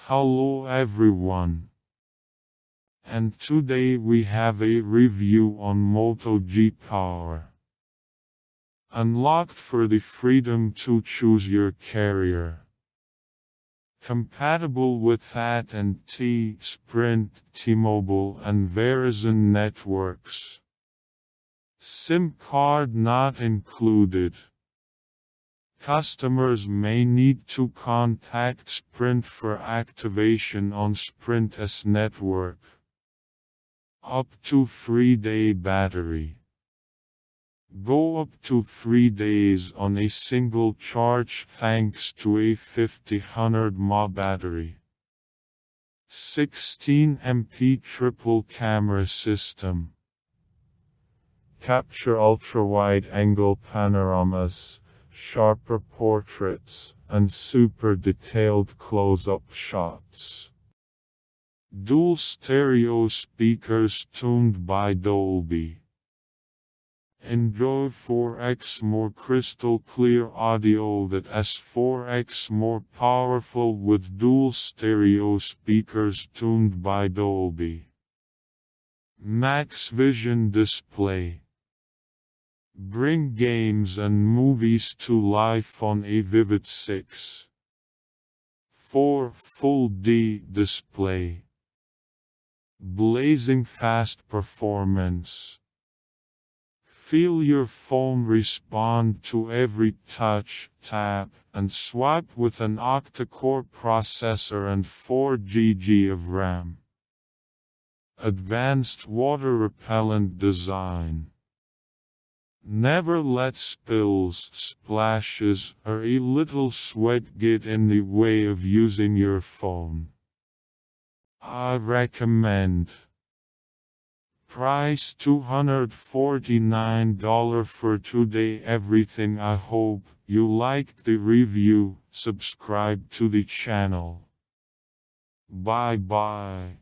Hello everyone, and today we have a review on Moto G Power. Unlocked for the freedom to choose your carrier. Compatible with AT&T, Sprint, T-Mobile and Verizon networks. SIM card not included. Customers may need to contact Sprint for activation on Sprint's network. Up to 3-day battery. Go up to 3 days on a single charge thanks to a 5000 mAh battery. 16MP triple camera system. Capture ultra-wide-angle panoramas, sharper portraits, and super detailed close-up shots. Dual stereo speakers tuned by Dolby. Enjoy 4x more crystal clear audio that's 4x more powerful with dual stereo speakers tuned by Dolby. Max Vision display. Bring games and movies to life on a vivid 6:4 Full D display. Blazing fast performance. Feel your phone respond to every touch, tap, and swipe with an octa-core processor and 4 GB of RAM. Advanced water-repellent design. Never let spills, splashes, or a little sweat get in the way of using your phone. I recommend. Price $249 for today everything. I hope you liked the review. Subscribe to the channel. Bye bye.